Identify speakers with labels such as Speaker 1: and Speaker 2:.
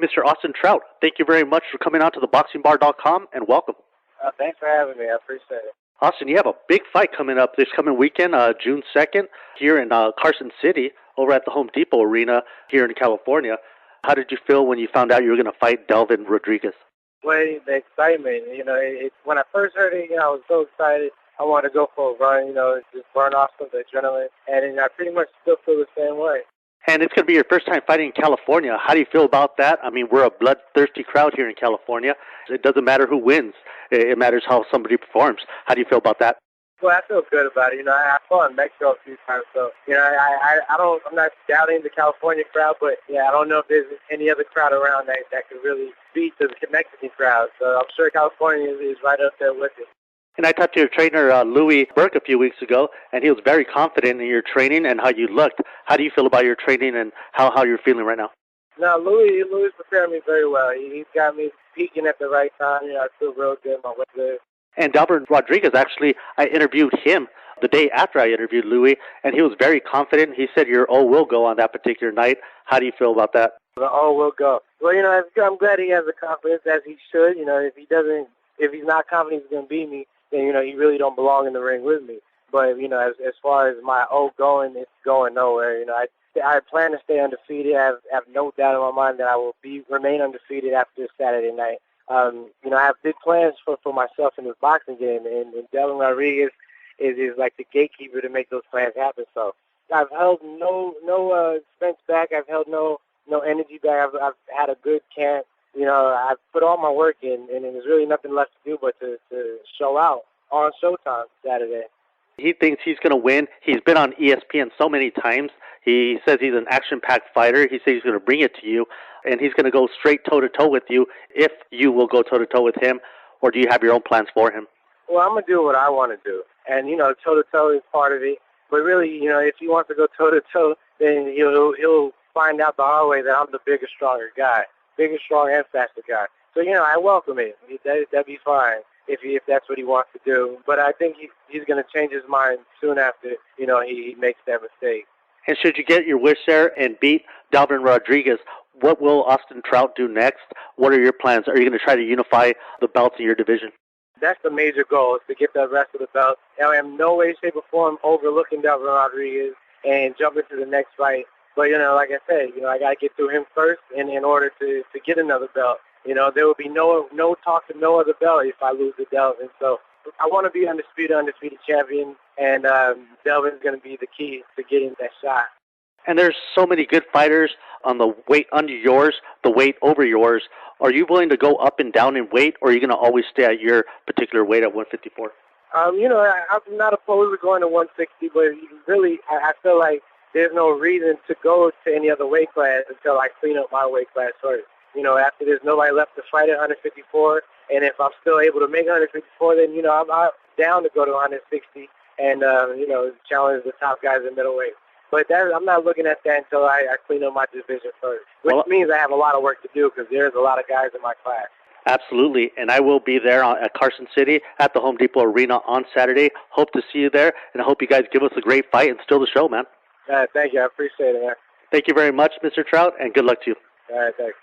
Speaker 1: Mr. Austin Trout, thank you very much for coming out to theboxingbar.com and welcome.
Speaker 2: Thanks for having me. I appreciate it.
Speaker 1: Austin, you have a big fight coming up this coming weekend, June 2nd, here in Carson City over at the Home Depot Arena here in California. How did you feel when you found out you were going to fight Delvin Rodriguez?
Speaker 2: Well, the excitement, when I first heard it, I was so excited. I wanted to go for a run, just burn off some of the adrenaline, and I pretty much still feel the same way.
Speaker 1: And it's going to be your first time fighting in California. How do you feel about that? I mean, we're a bloodthirsty crowd here in California. It doesn't matter who wins. It matters how somebody performs. How do you feel about that?
Speaker 2: Well, I feel good about it. I fought in Mexico a few times, so I'm not doubting the California crowd, but I don't know if there's any other crowd around that could really beat the Mexican crowd. So I'm sure California is right up there with it.
Speaker 1: And I talked to your trainer, Louis Burke, a few weeks ago, and he was very confident in your training and how you looked. How do you feel about your training and how you're feeling right now?
Speaker 2: No, Louis prepared me very well. He's got me peaking at the right time. I feel real good. My weight good.
Speaker 1: And Delvin Rodriguez, actually, I interviewed him the day after I interviewed Louis, and he was very confident. He said your will go on that particular night. How do you feel about that?
Speaker 2: The will go. Well, I'm glad he has the confidence as he should. If he's not confident he's going to beat me, then, he really don't belong in the ring with me. But, as far as my going, it's going nowhere. I plan to stay undefeated. I have no doubt in my mind that I will remain undefeated after Saturday night. I have big plans for myself in this boxing game, and Delvin Rodriguez is like the gatekeeper to make those plans happen. So I've held no expense back. I've held no energy back. I've had a good camp. I've put all my work in, and there's really nothing left to do but to show out on Showtime Saturday.
Speaker 1: He thinks he's going to win. He's been on ESPN so many times. He says he's an action-packed fighter. He says he's going to bring it to you, and he's going to go straight toe-to-toe with you if you will go toe-to-toe with him, or do you have your own plans for him?
Speaker 2: Well, I'm going to do what I want to do, and, toe-to-toe is part of it. But really, if he wants to go toe-to-toe, then he'll find out the hard way that I'm the bigger, stronger guy. Bigger, stronger, and faster guy. So, I welcome it. That'd be fine if that's what he wants to do. But I think he's going to change his mind soon after, he makes that mistake.
Speaker 1: And should you get your wish there and beat Delvin Rodriguez, what will Austin Trout do next? What are your plans? Are you going to try to unify the belts in your division?
Speaker 2: That's the major goal, is to get the rest of the belts. I am in no way, shape, or form overlooking Delvin Rodriguez and jump into the next fight. But, like I said, I got to get through him first in order to get another belt. There will be no talk of no other belt if I lose the Delvin. So I want to be undefeated champion, and Delvin's going to be the key to getting that shot.
Speaker 1: And there's so many good fighters on the weight under yours, the weight over yours. Are you willing to go up and down in weight, or are you going to always stay at your particular weight at 154?
Speaker 2: I'm not opposed to going to 160, but really I feel like there's no reason to go to any other weight class until I clean up my weight class first. After there's nobody left to fight at 154, and if I'm still able to make 154, then, I'm down to go to 160 and, challenge the top guys in middleweight. But I'm not looking at that until I clean up my division first, which means I have a lot of work to do because there's a lot of guys in my class.
Speaker 1: Absolutely, and I will be there at Carson City at the Home Depot Arena on Saturday. Hope to see you there, and I hope you guys give us a great fight and steal the show, man.
Speaker 2: Thank you. I appreciate it, man.
Speaker 1: Thank you very much, Mr. Trout, and good luck to you.
Speaker 2: All right, thanks.